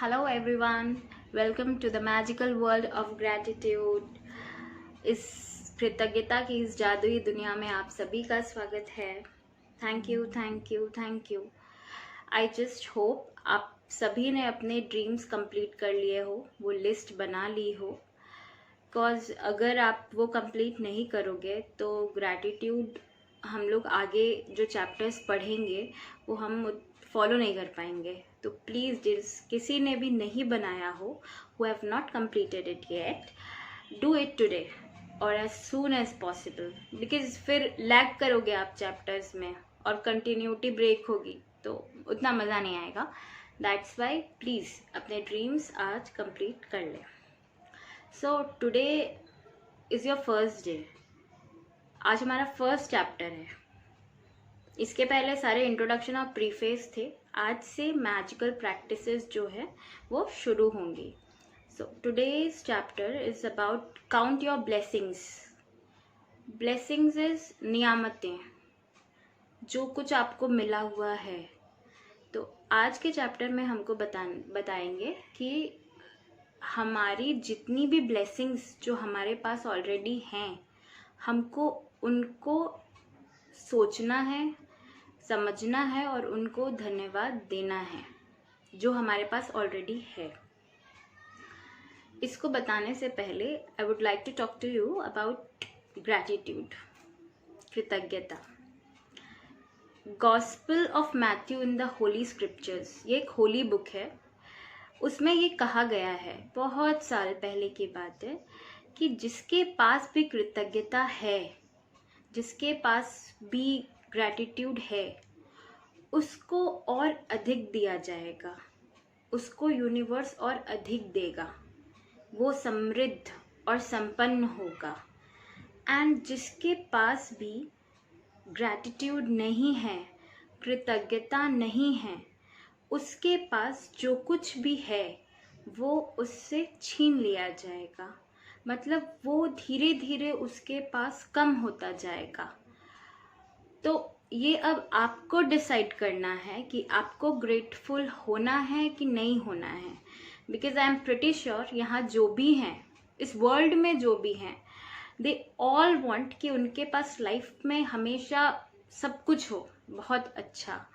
Hello everyone, welcome to the magical world of gratitude. इस कृतज्ञता की इस जादुई दुनिया में आप सभी का स्वागत है. Thank you, thank you, thank you. I just hope आप सभी ने अपने ड्रीम्स कंप्लीट कर लिए हो, वो लिस्ट बना ली हो. बिकॉज अगर आप वो कंप्लीट नहीं करोगे तो ग्रैटिट्यूड हम लोग आगे जो चैप्टर्स पढ़ेंगे वो हम फॉलो नहीं कर पाएंगे. तो प्लीज़ जिस किसी ने भी नहीं बनाया हो, who have not completed it yet, do it today or as soon as possible, because फिर लैग करोगे आप चैप्टर्स में और कंटिन्यूटी ब्रेक होगी तो उतना मज़ा नहीं आएगा. दैट्स वाई प्लीज़ अपने ड्रीम्स आज कंप्लीट कर लें. So today is your first day. आज हमारा फर्स्ट चैप्टर है. इसके पहले सारे इंट्रोडक्शन और प्रीफेस थे. आज से मैजिकल प्रैक्टिसेस जो है वो शुरू होंगी. So today's chapter is about count your blessings. Blessings is नियामतें, जो कुछ आपको मिला हुआ है. तो आज के चैप्टर में हमको बताएंगे कि हमारी जितनी भी ब्लेसिंग्स जो हमारे पास ऑलरेडी हैं, हमको उनको सोचना है, समझना है और उनको धन्यवाद देना है जो हमारे पास ऑलरेडी है. इसको बताने से पहले I would like to talk to you about gratitude, कृतज्ञता. Gospel of Matthew in the holy scriptures, ये एक होली बुक है. उसमें ये कहा गया है, बहुत साल पहले की बात है, कि जिसके पास भी कृतज्ञता है, जिसके पास भी ग्रैटिट्यूड है, उसको और अधिक दिया जाएगा, उसको यूनिवर्स और अधिक देगा, वो समृद्ध और संपन्न होगा. एंड जिसके पास भी ग्रैटिट्यूड नहीं है, कृतज्ञता नहीं है, उसके पास जो कुछ भी है वो उससे छीन लिया जाएगा. मतलब वो धीरे धीरे उसके पास कम होता जाएगा. तो ये अब आपको डिसाइड करना है कि आपको ग्रेटफुल होना है कि नहीं होना है. Because I am pretty sure यहाँ जो भी हैं, इस वर्ल्ड में जो भी हैं, दे ऑल वांट कि उनके पास लाइफ में हमेशा सब कुछ हो बहुत अच्छा.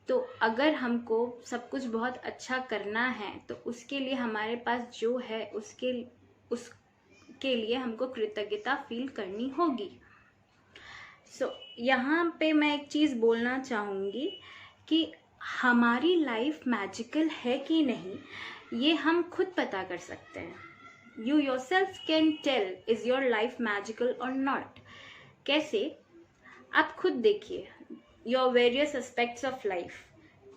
तो अगर हमको सब कुछ बहुत अच्छा करना है तो उसके लिए हमारे पास जो है उसके लिए हमको कृतज्ञता फील करनी होगी. सो यहाँ पे मैं एक चीज़ बोलना चाहूँगी कि हमारी लाइफ मैजिकल है कि नहीं, ये हम खुद पता कर सकते हैं. You yourself can tell is your life magical और नॉट. कैसे? आप खुद देखिए your various aspects of life,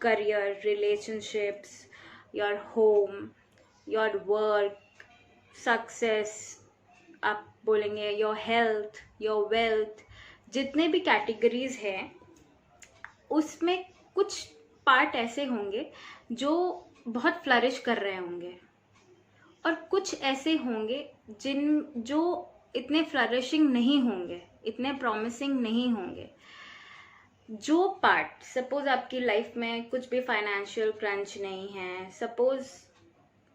career, relationships, your home, your work, success, आप बोलेंगे योर हेल्थ, योर वेल्थ, जितने भी कैटेगरीज हैं उसमें कुछ पार्ट ऐसे होंगे जो बहुत फ्लरिश कर रहे होंगे और कुछ ऐसे होंगे जो इतने फ्लरिशिंग नहीं होंगे, इतने प्रॉमिसिंग नहीं होंगे. जो पार्ट, सपोज आपकी लाइफ में कुछ भी फाइनेंशियल क्रंच नहीं है, सपोज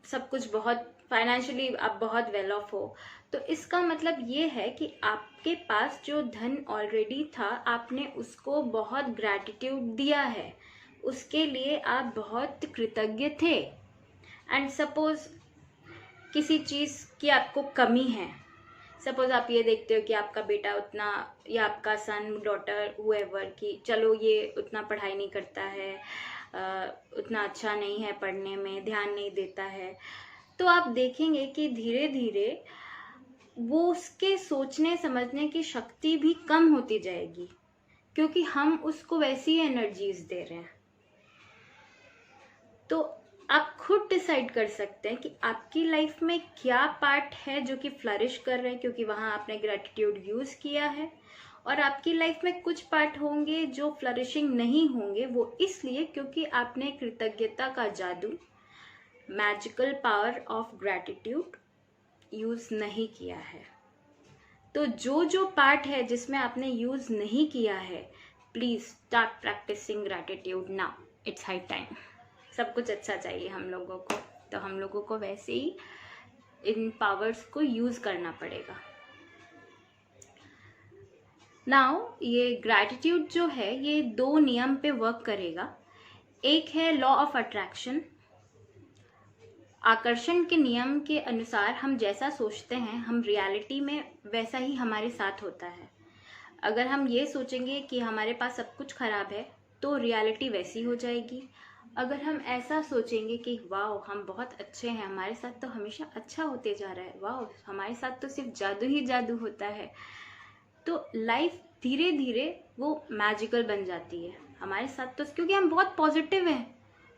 सब कुछ बहुत फाइनेंशियली आप बहुत वेल ऑफ हो, तो इसका मतलब ये है कि आपके पास जो धन ऑलरेडी था, आपने उसको बहुत ग्रैटिट्यूड दिया है, उसके लिए आप बहुत कृतज्ञ थे. एंड सपोज किसी चीज़ की आपको कमी है, सपोज आप ये देखते हो कि आपका बेटा उतना, या आपका सन, डॉटर, हुएवर, कि चलो ये उतना पढ़ाई नहीं करता है, उतना अच्छा नहीं है पढ़ने में, ध्यान नहीं देता है, तो आप देखेंगे कि धीरे धीरे वो उसके सोचने समझने की शक्ति भी कम होती जाएगी, क्योंकि हम उसको वैसी एनर्जीज दे रहे हैं. तो आप खुद डिसाइड कर सकते हैं कि आपकी लाइफ में क्या पार्ट है जो कि फ्लरिश कर रहे हैं, क्योंकि वहाँ आपने ग्रैटिट्यूड यूज़ किया है. और आपकी लाइफ में कुछ पार्ट होंगे जो फ्लरिशिंग नहीं होंगे, वो इसलिए क्योंकि आपने कृतज्ञता का जादू, magical power of gratitude use नहीं किया है. तो जो पार्ट है जिसमें आपने यूज़ नहीं किया है, please start practising gratitude now. It's high time. सब कुछ अच्छा चाहिए हम लोगों को. तो हम लोगों को वैसे ही इन पावर्स को यूज़ करना पड़ेगा। नाउ ये ग्रैटिट्यूड जो है ये 2 नियम पे वर्क करेगा। एक है लॉ ऑफ अट्रैक्शन। आकर्षण के नियम के अनुसार हम जैसा सोचते हैं हम रियलिटी में वैसा ही हमारे साथ होता है। अगर हम ये सोचेंगे कि हमारे पास सब कुछ खराब है तो रियलिटी वैसी हो जाएगी। अगर हम ऐसा सोचेंगे कि वाह हम बहुत अच्छे हैं, हमारे साथ तो हमेशा अच्छा होते जा रहा है, वाह हमारे साथ तो सिर्फ जादू ही जादू होता है, तो लाइफ धीरे धीरे वो मैजिकल बन जाती है हमारे साथ। तो क्योंकि हम बहुत पॉजिटिव हैं,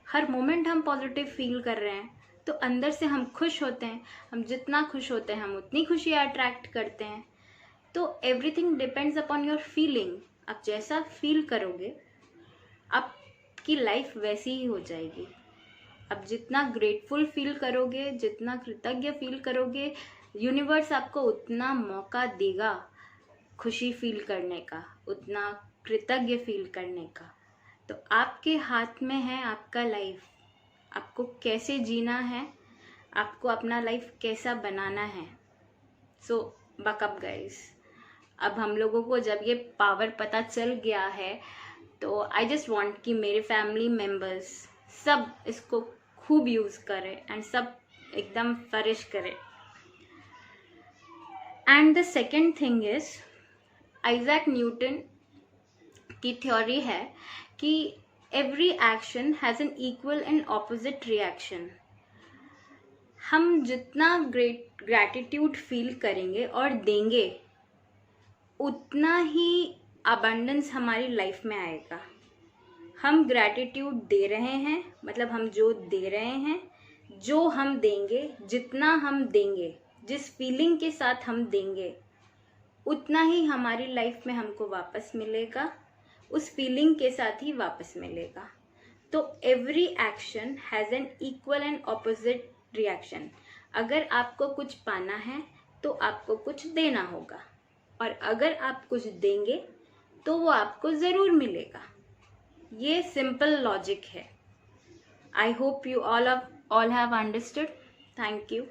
हर मोमेंट हम पॉजिटिव फील कर रहे हैं, तो अंदर से हम खुश होते हैं। हम जितना खुश होते हैं हम उतनी खुशी अट्रैक्ट करते हैं। तो everything depends upon your feeling. आप जैसा फील करोगे आपकी लाइफ वैसी ही हो जाएगी। अब जितना ग्रेटफुल फील करोगे, जितना कृतज्ञ फील करोगे, यूनिवर्स आपको उतना मौका देगा खुशी फील करने का, उतना कृतज्ञ फील करने का। तो आपके हाथ में है आपका लाइफ, आपको कैसे जीना है, आपको अपना लाइफ कैसा बनाना है। सो बक अप गाइस। अब हम लोगों को जब ये पावर पता चल गया है तो आई जस्ट वांट कि मेरे फैमिली मेम्बर्स सब इसको खूब यूज़ करें एंड सब एकदम फ्लरिश करें। And the second thing is Isaac Newton की थ्योरी है कि every action has an equal and opposite reaction. हम जितना ग्रैटिट्यूड फील करेंगे और देंगे उतना ही अबंडेंस हमारी लाइफ में आएगा। हम ग्रैटिट्यूड दे रहे हैं मतलब हम जो दे रहे हैं, जो हम देंगे, जितना हम देंगे, जिस फीलिंग के साथ हम देंगे उतना ही हमारी लाइफ में हमको वापस मिलेगा, उस फीलिंग के साथ ही वापस मिलेगा। तो every action has an equal and opposite reaction. अगर आपको कुछ पाना है तो आपको कुछ देना होगा, और अगर आप कुछ देंगे तो वो आपको ज़रूर मिलेगा। ये सिंपल लॉजिक है। I hope you all have understood. Thank you.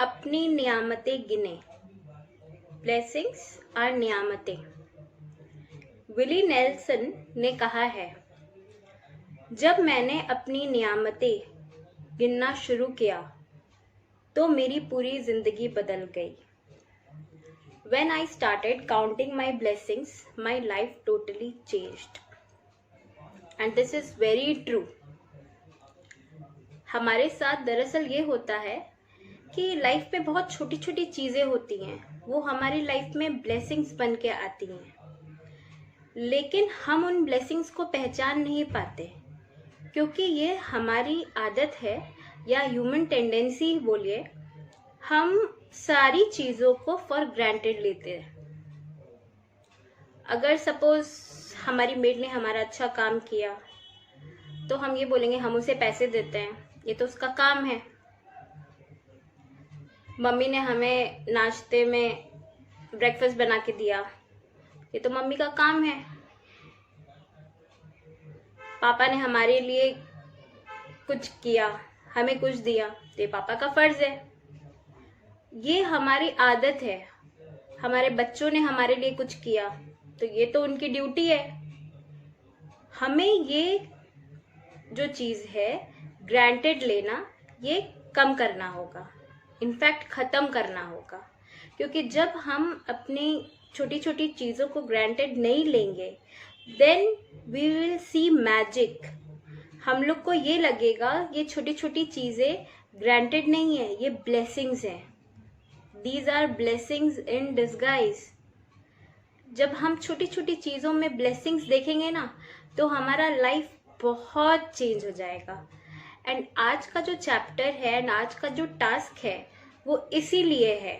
अपनी नियामतें गिने। ब्लेसिंग्स आर नियामतें। विली नेल्सन ने कहा है, जब मैंने अपनी नियामतें गिनना शुरू किया तो मेरी पूरी जिंदगी बदल गई। When I started counting my blessings, my life totally changed. And this is very true. हमारे साथ दरअसल ये होता है कि लाइफ में बहुत छोटी छोटी चीज़ें होती हैं, वो हमारी लाइफ में ब्लेसिंग्स बन के आती हैं, लेकिन हम उन ब्लेसिंग्स को पहचान नहीं पाते क्योंकि ये हमारी आदत है या ह्यूमन टेंडेंसी बोलिए। हम सारी चीज़ों को फॉर ग्रांटेड लेते हैं। अगर सपोज हमारी मेड ने हमारा अच्छा काम किया तो हम ये बोलेंगे हम उसे पैसे देते हैं, ये तो उसका काम है। मम्मी ने हमें नाश्ते में ब्रेकफास्ट बना के दिया, ये तो मम्मी का काम है। पापा ने हमारे लिए कुछ किया, हमें कुछ दिया, तो ये पापा का फर्ज है। ये हमारी आदत है। हमारे बच्चों ने हमारे लिए कुछ किया तो ये तो उनकी ड्यूटी है। हमें ये जो चीज़ है ग्रांटेड लेना, ये कम करना होगा, इनफैक्ट ख़त्म करना होगा। क्योंकि जब हम अपनी छोटी छोटी चीज़ों को ग्रांटेड नहीं लेंगे then we will see magic. हम लोग को ये लगेगा ये छोटी छोटी चीज़ें ग्रांटेड नहीं है, ये ब्लेसिंग्स हैं। These are blessings in disguise. जब हम छोटी छोटी चीज़ों में ब्लेसिंग्स देखेंगे ना तो हमारा लाइफ बहुत चेंज हो जाएगा। एंड आज का जो चैप्टर है एंड आज का जो टास्क है वो इसीलिए है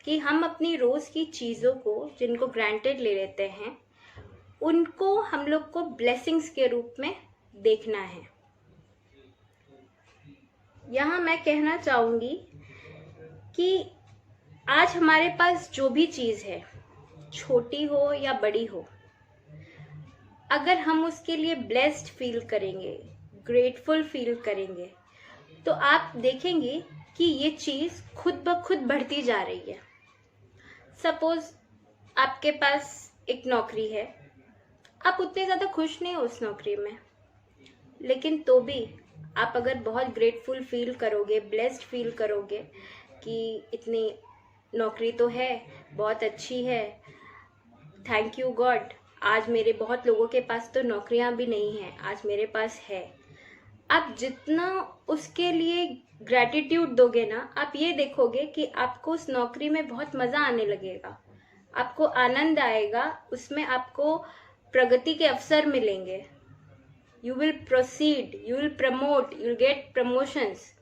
कि हम अपनी रोज़ की चीज़ों को जिनको ग्रांटेड ले लेते हैं उनको हम लोग को ब्लेसिंग्स के रूप में देखना है। यहाँ मैं कहना चाहूँगी कि आज हमारे पास जो भी चीज़ है, छोटी हो या बड़ी हो, अगर हम उसके लिए ब्लेस्ड फील करेंगे, ग्रेटफुल फील करेंगे, तो आप देखेंगे कि ये चीज़ खुद ब खुद बढ़ती जा रही है। सपोज आपके पास एक नौकरी है, आप उतने ज़्यादा खुश नहीं हो उस नौकरी में, लेकिन तो भी आप अगर बहुत ग्रेटफुल फील करोगे, ब्लेस्ड फील करोगे कि इतनी नौकरी तो है, बहुत अच्छी है, थैंक यू गॉड, आज मेरे बहुत लोगों के पास तो नौकरियां भी नहीं हैं, आज मेरे पास है। आप जितना उसके लिए ग्रैटिट्यूड दोगे ना, आप ये देखोगे कि आपको उस नौकरी में बहुत मज़ा आने लगेगा, आपको आनंद आएगा, उसमें आपको प्रगति के अवसर मिलेंगे। You will proceed, you will promote, you will get promotions.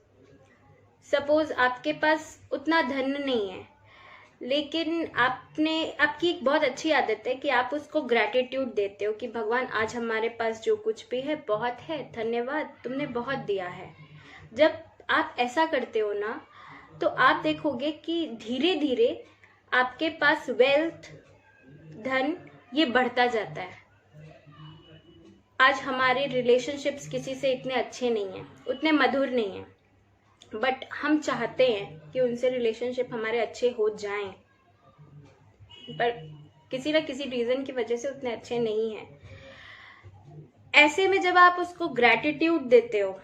Suppose आपके पास उतना धन नहीं है, लेकिन आपकी एक बहुत अच्छी आदत है कि आप उसको ग्रैटिट्यूड देते हो कि भगवान आज हमारे पास जो कुछ भी है बहुत है, धन्यवाद, तुमने बहुत दिया है। जब आप ऐसा करते हो ना, तो आप देखोगे कि धीरे धीरे आपके पास वेल्थ, धन, ये बढ़ता जाता है। आज हमारे रिलेशनशिप्स किसी से इतने अच्छे नहीं हैं, उतने मधुर नहीं हैं, बट हम चाहते हैं कि उनसे रिलेशनशिप हमारे अच्छे हो जाएं, पर किसी ना किसी रीज़न की वजह से उतने अच्छे नहीं हैं। ऐसे में जब आप उसको ग्रैटिट्यूड देते हो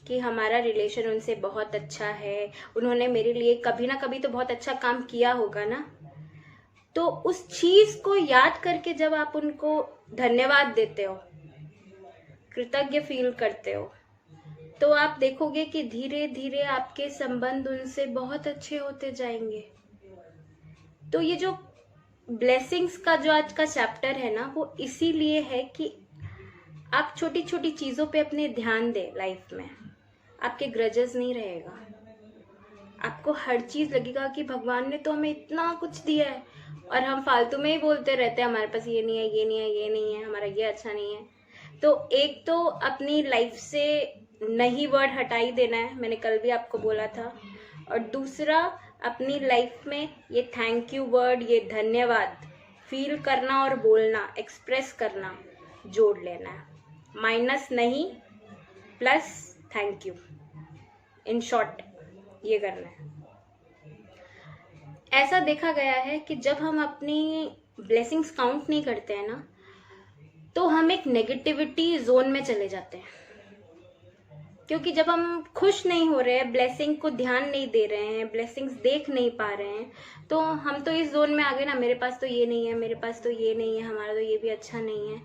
कि हमारा रिलेशन उनसे बहुत अच्छा है, उन्होंने मेरे लिए कभी ना कभी तो बहुत अच्छा काम किया होगा ना, तो उस चीज़ को याद करके जब आप उनको धन्यवाद देते हो, कृतज्ञ फील करते हो, तो आप देखोगे कि धीरे धीरे आपके संबंध उनसे बहुत अच्छे होते जाएंगे। तो ये जो ब्लेसिंग्स का जो आज का चैप्टर है ना, वो इसीलिए है कि आप छोटी छोटी चीज़ों पे अपने ध्यान दें लाइफ में। आपके ग्रजेस नहीं रहेगा, आपको हर चीज़ लगेगा कि भगवान ने तो हमें इतना कुछ दिया है, और हम फालतू में ही बोलते रहते हैं हमारे पास ये नहीं है, ये नहीं है, ये नहीं है, हमारा ये अच्छा नहीं है। तो एक तो अपनी लाइफ से नहीं वर्ड हटाई देना है, मैंने कल भी आपको बोला था, और दूसरा अपनी लाइफ में ये थैंक यू वर्ड, ये धन्यवाद फील करना और बोलना, एक्सप्रेस करना जोड़ लेना है, माइनस नहीं, plus thank you, in short ये करना है। ऐसा देखा गया है कि जब हम अपनी ब्लेसिंग्स काउंट नहीं करते हैं ना, तो हम एक नेगेटिविटी जोन में चले जाते हैं, क्योंकि जब हम खुश नहीं हो रहे हैं, ब्लेसिंग को ध्यान नहीं दे रहे हैं, ब्लेसिंग्स देख नहीं पा रहे हैं, तो हम तो इस जोन में आ गए ना, मेरे पास तो ये नहीं है, मेरे पास तो ये नहीं है, हमारा तो ये भी अच्छा नहीं है,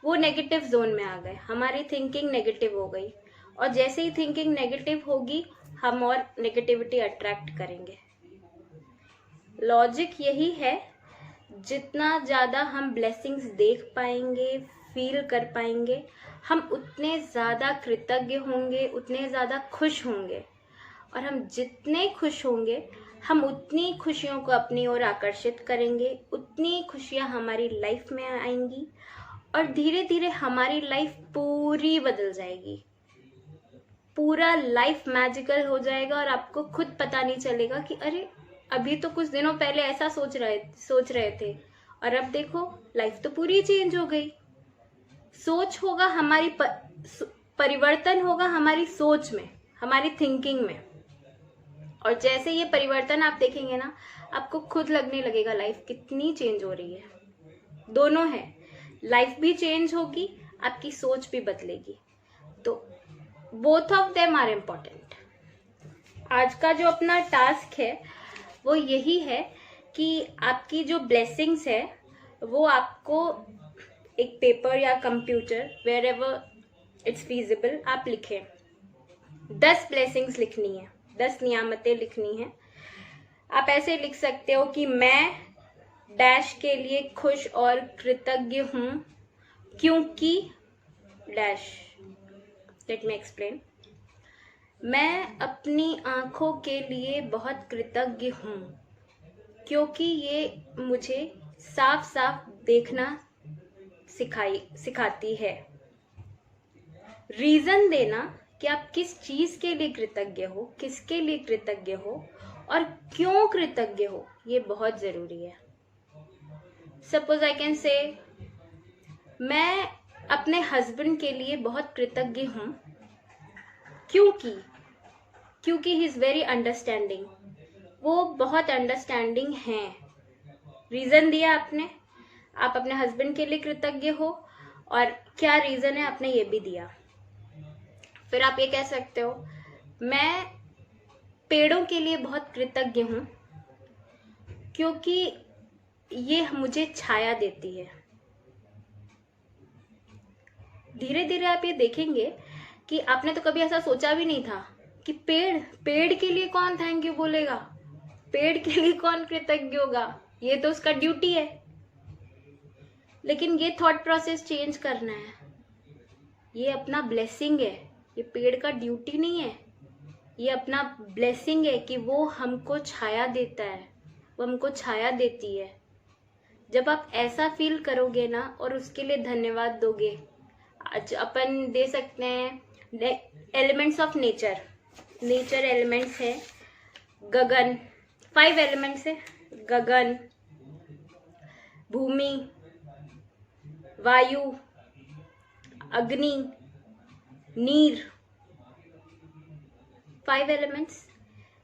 वो नेगेटिव जोन में आ गए, हमारी थिंकिंग नेगेटिव हो गई, और जैसे ही थिंकिंग नेगेटिव होगी, हम और नेगेटिविटी अट्रैक्ट करेंगे। लॉजिक यही है, जितना ज़्यादा हम ब्लेसिंग्स देख पाएंगे, फील कर पाएंगे, हम उतने ज़्यादा कृतज्ञ होंगे, उतने ज़्यादा खुश होंगे, और हम जितने खुश होंगे, हम उतनी खुशियों को अपनी ओर आकर्षित करेंगे, उतनी खुशियाँ हमारी लाइफ में आएंगी, और धीरे धीरे हमारी लाइफ पूरी बदल जाएगी, पूरा लाइफ मैजिकल हो जाएगा, और आपको खुद पता नहीं चलेगा कि अरे अभी तो कुछ दिनों पहले ऐसा सोच रहे थे, और अब देखो लाइफ तो पूरी चेंज हो गई। सोच होगा हमारी परिवर्तन होगा हमारी सोच में, हमारी थिंकिंग में, और जैसे ये परिवर्तन आप देखेंगे ना, आपको खुद लगने लगेगा लाइफ कितनी चेंज हो रही है। दोनों है, लाइफ भी चेंज होगी, आपकी सोच भी बदलेगी, तो both of them are important. आज का जो अपना टास्क है वो यही है कि आपकी जो ब्लेसिंग्स है वो आपको एक पेपर या computer, wherever it's feasible, आप लिखें। 10 ब्लेसिंग्स लिखनी है, 10 नियामतें लिखनी है। आप ऐसे लिख सकते हो कि मैं डैश के लिए खुश और कृतज्ञ हूँ क्योंकि डैश। Let me explain. मैं अपनी आँखों के लिए बहुत कृतज्ञ हूँ क्योंकि ये मुझे साफ साफ देखना सिखाती है। रीज़न देना कि आप किस चीज़ के लिए कृतज्ञ हो, किसके लिए कृतज्ञ हो और क्यों कृतज्ञ हो, ये बहुत ज़रूरी है। सपोज आई कैन से, मैं अपने हस्बैंड के लिए बहुत कृतज्ञ हूँ क्योंकि ही इज़ वेरी अंडरस्टैंडिंग। वो बहुत अंडरस्टैंडिंग हैं। रीज़न दिया आपने, आप अपने हस्बैंड के लिए कृतज्ञ हो, और क्या रीज़न है आपने ये भी दिया। फिर आप ये कह सकते हो, मैं पेड़ों के लिए बहुत कृतज्ञ हूँ क्योंकि ये मुझे छाया देती है। धीरे धीरे आप ये देखेंगे कि आपने तो कभी ऐसा सोचा भी नहीं था कि पेड़ के लिए कौन थैंक यू बोलेगा, पेड़ के लिए कौन कृतज्ञ होगा, ये तो उसका ड्यूटी है। लेकिन ये थॉट प्रोसेस चेंज करना है। ये अपना ब्लेसिंग है, ये पेड़ का ड्यूटी नहीं है, ये अपना ब्लेसिंग है कि वो हमको छाया देता है, वो हमको छाया देती है। जब आप ऐसा फील करोगे ना और उसके लिए धन्यवाद दोगे, आज अपन दे सकते हैं एलिमेंट्स ऑफ नेचर एलिमेंट्स है, गगन, 5 एलिमेंट्स है, गगन, भूमि, वायु, अग्नि, नीर, 5 एलिमेंट्स।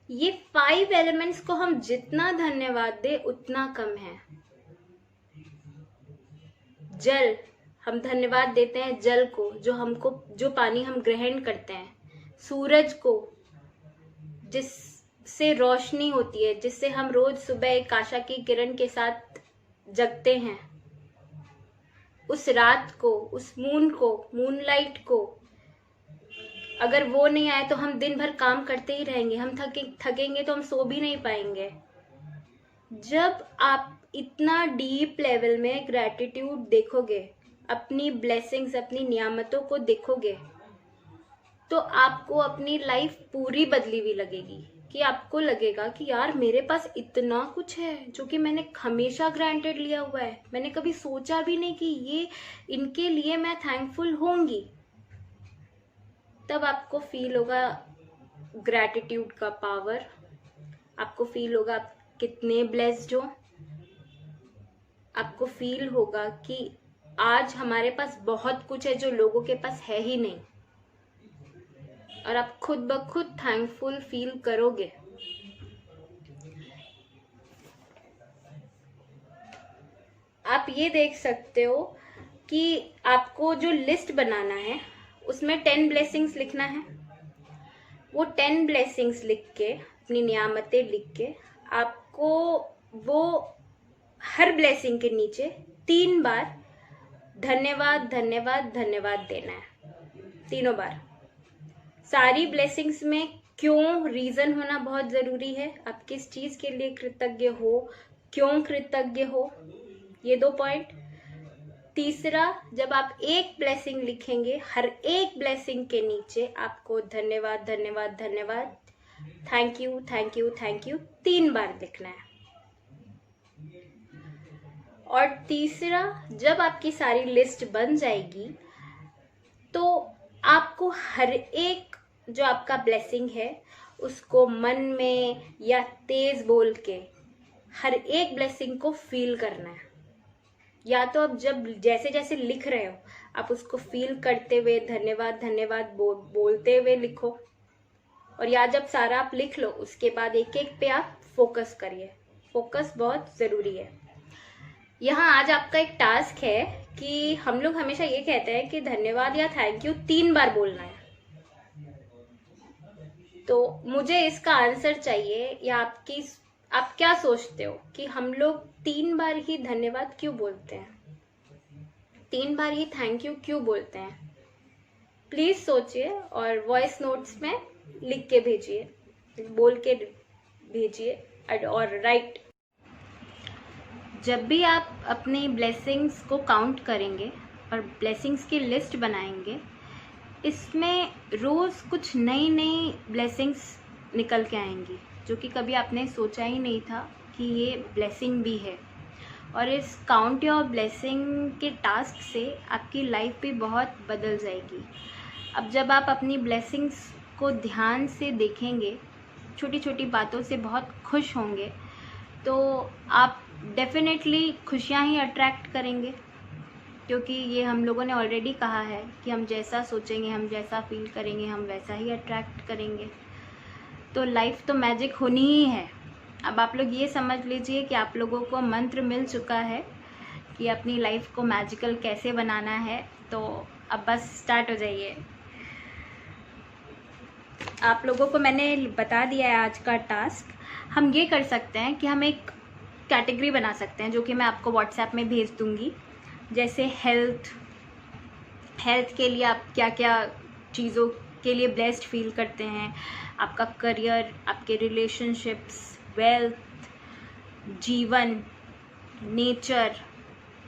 ये 5 एलिमेंट्स को हम जितना धन्यवाद दे उतना कम है। जल, हम धन्यवाद देते हैं जल को, जो पानी हम ग्रहण करते हैं। सूरज को, जिससे रोशनी होती है, जिससे हम रोज सुबह एक आशा की किरण के साथ जगते हैं। उस रात को, उस मूनलाइट को, अगर वो नहीं आए तो हम दिन भर काम करते ही रहेंगे, हम थकेंगे तो हम सो भी नहीं पाएंगे। जब आप इतना डीप लेवल में ग्रैटिट्यूड देखोगे, अपनी ब्लेसिंग्स, अपनी नियामतों को देखोगे, तो आपको अपनी लाइफ पूरी बदली हुई लगेगी। कि आपको लगेगा कि यार मेरे पास इतना कुछ है जो कि मैंने हमेशा ग्रांटेड लिया हुआ है, मैंने कभी सोचा भी नहीं कि ये इनके लिए मैं थैंकफुल होंगी। तब आपको फील होगा ग्रैटिट्यूड का पावर, आपको फील होगा आप कितने ब्लेस्ड हो, आपको फील होगा कि आज हमारे पास बहुत कुछ है जो लोगों के पास है ही नहीं, और आप खुद ब खुद थैंकफुल फील करोगे। आप ये देख सकते हो कि आपको जो लिस्ट बनाना है उसमें 10 ब्लेसिंग्स लिखना है। वो 10 ब्लेसिंग्स लिख के, अपनी नियामतें लिख के, आपको वो हर ब्लेसिंग के नीचे 3 बार धन्यवाद धन्यवाद धन्यवाद देना है, 3 बार। सारी ब्लेसिंग्स में क्यों, रीजन होना बहुत जरूरी है। आप किस चीज के लिए कृतज्ञ हो, क्यों कृतज्ञ हो, ये 2 पॉइंट। तीसरा, जब आप एक ब्लेसिंग लिखेंगे, हर एक ब्लेसिंग के नीचे आपको धन्यवाद धन्यवाद धन्यवाद, thank you thank you thank you 3 बार लिखना है। और तीसरा, जब आपकी सारी लिस्ट बन जाएगी तो आपको हर एक जो आपका ब्लेसिंग है उसको मन में या तेज बोल के हर एक ब्लेसिंग को फील करना है। या तो आप जब जैसे जैसे लिख रहे हो आप उसको फील करते हुए धन्यवाद धन्यवाद बोलते हुए लिखो, और या जब सारा आप लिख लो उसके बाद एक एक पे आप फोकस करिए। फोकस बहुत ज़रूरी है। यहाँ आज आपका एक टास्क है कि हम लोग हमेशा ये कहते हैं कि धन्यवाद या थैंक यू 3 बार बोलना है। तो मुझे इसका आंसर चाहिए, या आप क्या सोचते हो कि हम लोग 3 बार ही धन्यवाद क्यों बोलते हैं, 3 बार ही थैंक यू क्यों बोलते हैं? प्लीज सोचिए और वॉइस नोट्स में लिख के भेजिए, बोल के भेजिए और राइट। जब भी आप अपनी ब्लेसिंग्स को काउंट करेंगे और ब्लेसिंग्स की लिस्ट बनाएंगे, इसमें रोज़ कुछ नई नई ब्लेसिंग्स निकल के आएंगी जो कि कभी आपने सोचा ही नहीं था कि ये ब्लेसिंग भी है। और इस काउंट योर ब्लेसिंग के टास्क से आपकी लाइफ भी बहुत बदल जाएगी। अब जब आप अपनी ब्लेसिंग्स को ध्यान से देखेंगे, छोटी छोटी बातों से बहुत खुश होंगे, तो आप डेफिनेटली खुशियाँ ही अट्रैक्ट करेंगे। क्योंकि ये हम लोगों ने ऑलरेडी कहा है कि हम जैसा सोचेंगे, हम जैसा फील करेंगे, हम वैसा ही अट्रैक्ट करेंगे। तो लाइफ तो मैजिक होनी ही है। अब आप लोग ये समझ लीजिए कि आप लोगों को मंत्र मिल चुका है कि अपनी लाइफ को मैजिकल कैसे बनाना है। तो अब बस स्टार्ट हो जाइए। आप लोगों को मैंने बता दिया है आज का टास्क। हम ये कर सकते हैं कि हम एक कैटेगरी बना सकते हैं, जो कि मैं आपको व्हाट्सएप में भेज दूँगी। जैसे हेल्थ के लिए आप क्या क्या चीज़ों के लिए ब्लेस्ड फील करते हैं, आपका करियर, आपके रिलेशनशिप्स, वेल्थ, जीवन, नेचर,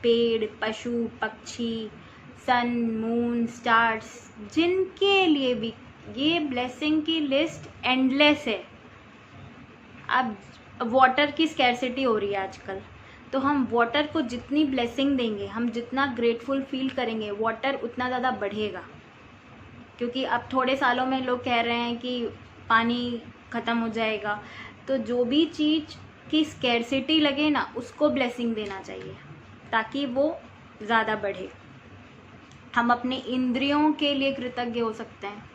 पेड़, पशु, पक्षी, सन, मून, स्टार्स, जिनके लिए भी ये ब्लेसिंग की लिस्ट एंडलेस है। अब वाटर की स्कैरसिटी हो रही है आजकल, तो हम वाटर को जितनी ब्लेसिंग देंगे, हम जितना ग्रेटफुल फील करेंगे, वाटर उतना ज़्यादा बढ़ेगा। क्योंकि अब थोड़े सालों में लोग कह रहे हैं कि पानी ख़त्म हो जाएगा, तो जो भी चीज़ की स्कैरसिटी लगे ना, उसको ब्लेसिंग देना चाहिए ताकि वो ज़्यादा बढ़े। हम अपने इंद्रियों के लिए कृतज्ञ हो सकते हैं।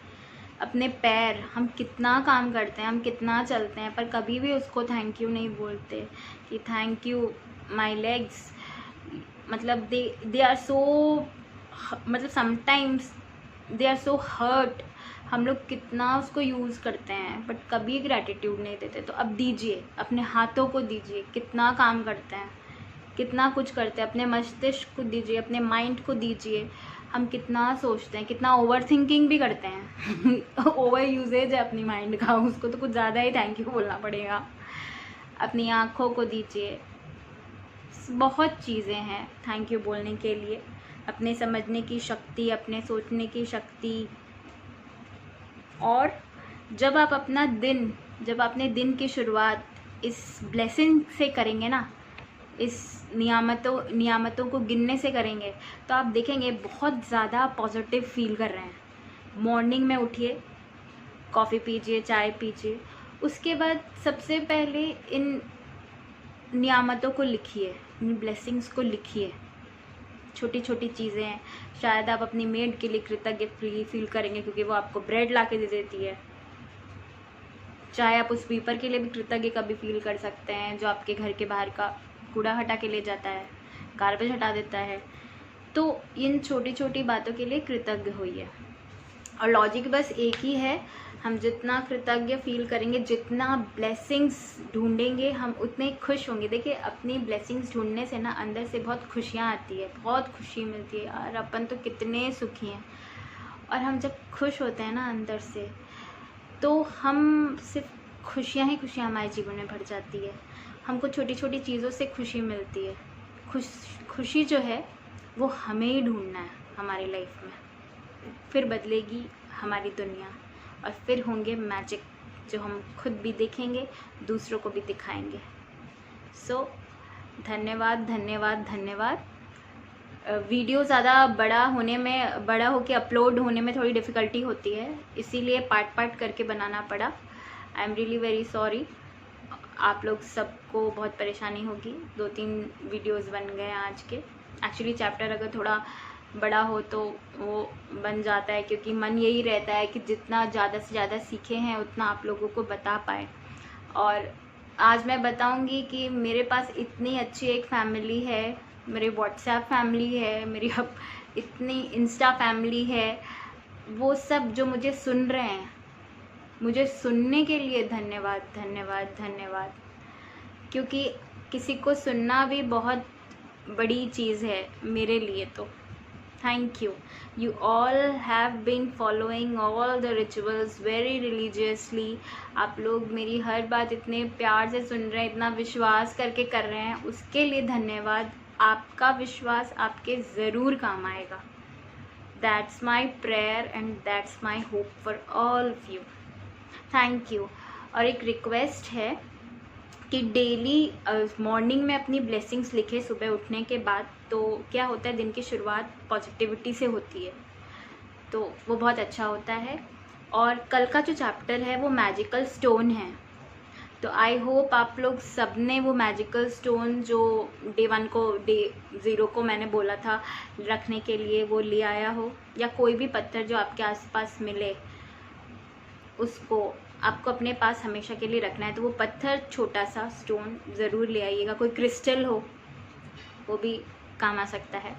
अपने पैर, हम कितना काम करते हैं, हम कितना चलते हैं, पर कभी भी उसको थैंक यू नहीं बोलते कि थैंक यू माई लेग्स। मतलब दे आर सो, मतलब sometimes they are so hurt. हम लोग कितना उसको यूज़ करते हैं बट कभी ग्रैटिट्यूड नहीं देते। तो अब दीजिए, अपने हाथों को दीजिए, कितना काम करते हैं, कितना कुछ करते हैं। अपने मस्तिष्क को दीजिए, अपने माइंड को दीजिए। हम कितना सोचते हैं, कितना ओवर थिंकिंग भी करते हैं ओवर यूजेज है अपनी माइंड का, उसको तो कुछ ज़्यादा ही थैंक यू बोलना पड़ेगा। अपनी आँखों को दीजिए, बहुत चीज़ें हैं थैंक यू बोलने के लिए। अपने समझने की शक्ति, अपने सोचने की शक्ति। और जब आप अपने दिन की शुरुआत इस ब्लेसिंग से करेंगे ना, इस नियामतों को गिनने से करेंगे, तो आप देखेंगे बहुत ज़्यादा पॉजिटिव फील कर रहे हैं। मॉर्निंग में उठिए, कॉफ़ी पीजिए, चाय पीजिए, उसके बाद सबसे पहले इन नियामतों को लिखिए, इन ब्लेसिंग्स को लिखिए। छोटी छोटी चीज़ें हैं। शायद आप अपनी मेड के लिए कृतज्ञ फील करेंगे क्योंकि वो आपको ब्रेड ला के दे देती है। चाहे आप उस स्वीपर के लिए भी कृतज्ञ कभी फील कर सकते हैं जो आपके घर के बाहर का कूड़ा हटा के ले जाता है, गार्बेज हटा देता है। तो इन छोटी छोटी बातों के लिए कृतज्ञ होइए। और लॉजिक बस एक ही है, हम जितना कृतज्ञ फील करेंगे, जितना ब्लेसिंग्स ढूंढेंगे, हम उतने खुश होंगे। देखिए, अपनी ब्लेसिंग्स ढूंढने से ना अंदर से बहुत खुशियाँ आती है, बहुत खुशी मिलती है। और अपन तो कितने सुखी हैं। और हम जब खुश होते हैं ना अंदर से, तो हम सिर्फ खुशियाँ ही खुशियाँ हमारे जीवन में भर जाती है। हमको छोटी छोटी चीज़ों से खुशी मिलती है। खुशी जो है वो हमें ही ढूंढना है हमारी लाइफ में, फिर बदलेगी हमारी दुनिया और फिर होंगे मैजिक जो हम खुद भी देखेंगे, दूसरों को भी दिखाएंगे। सो धन्यवाद धन्यवाद धन्यवाद। वीडियो ज़्यादा बड़ा होके अपलोड होने में थोड़ी डिफ़िकल्टी होती है, इसीलिए पार्ट करके बनाना पड़ा। I am really very sorry. आप लोग सबको बहुत परेशानी होगी। 2-3 वीडियोस बन गए आज के। एक्चुअली चैप्टर अगर थोड़ा बड़ा हो तो वो बन जाता है, क्योंकि मन यही रहता है कि जितना ज़्यादा से ज़्यादा सीखे हैं उतना आप लोगों को बता पाए। और आज मैं बताऊंगी कि मेरे पास इतनी अच्छी एक फैमिली है, मेरे व्हाट्सएप फैमिली है, मेरी अब इतनी इंस्टा फैमिली है। वो सब जो मुझे सुन रहे हैं, मुझे सुनने के लिए धन्यवाद धन्यवाद धन्यवाद। क्योंकि किसी को सुनना भी बहुत बड़ी चीज़ है मेरे लिए। तो thank you. You all have been following all the rituals very religiously। आप लोग मेरी हर बात इतने प्यार से सुन रहे हैं, इतना विश्वास करके कर रहे हैं, उसके लिए धन्यवाद। आपका विश्वास आपके ज़रूर काम आएगा। That's my prayer and that's my hope for all of you। Thank you. और एक रिक्वेस्ट है कि डेली मॉर्निंग में अपनी ब्लेसिंग्स लिखे सुबह उठने के बाद। तो क्या होता है, दिन की शुरुआत पॉजिटिविटी से होती है, तो वो बहुत अच्छा होता है। और कल का जो चैप्टर है वो मैजिकल स्टोन है, तो आई होप आप लोग सब ने वो मैजिकल स्टोन जो डे 1 को डे 0 को मैंने बोला था रखने के लिए वो ले आया हो, या कोई भी पत्थर जो आपके आसपास मिले उसको आपको अपने पास हमेशा के लिए रखना है। तो वो पत्थर, छोटा सा स्टोन ज़रूर ले आइएगा। कोई क्रिस्टल हो वो भी काम आ सकता है,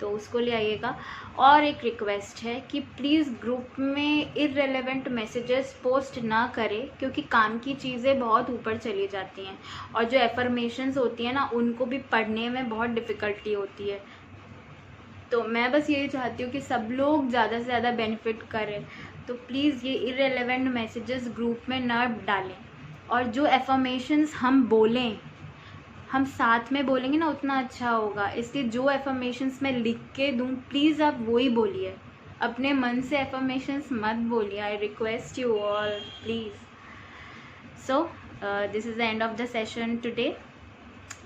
तो उसको ले आइएगा। और एक रिक्वेस्ट है कि प्लीज़ ग्रुप में इररिलेवेंट मैसेजेस पोस्ट ना करें, क्योंकि काम की चीज़ें बहुत ऊपर चली जाती हैं और जो एफर्मेशंस होती हैं ना उनको भी पढ़ने में बहुत डिफ़िकल्टी होती है। तो मैं बस यही चाहती हूँ कि सब लोग ज़्यादा से ज़्यादा बेनिफिट करें। तो प्लीज़ ये इररिलेवेंट मैसेजेस ग्रुप में ना डालें, और जो एफर्मेशंस हम बोलें हम साथ में बोलेंगे ना उतना अच्छा होगा। इसलिए जो एफर्मेशंस मैं लिख के दूँ प्लीज़ आप वही बोलिए, अपने मन से एफर्मेशंस मत बोलिए। I request you all please. So this is the end of the session today.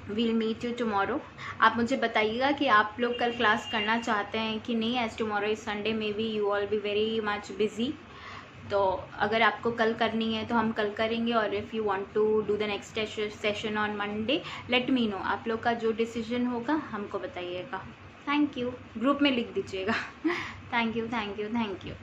We'll meet you tomorrow. आप मुझे बताइएगा कि आप लोग कल क्लास करना चाहते हैं कि नहीं, as tomorrow is Sunday, may be you all be very much busy. तो अगर आपको कल करनी है तो हम कल करेंगे, और if you want to do the next session on Monday, let me know. आप लोग का जो डिसीजन होगा हमको बताइएगा। थैंक यू, ग्रुप में लिख दीजिएगा। Thank you, thank you, thank you.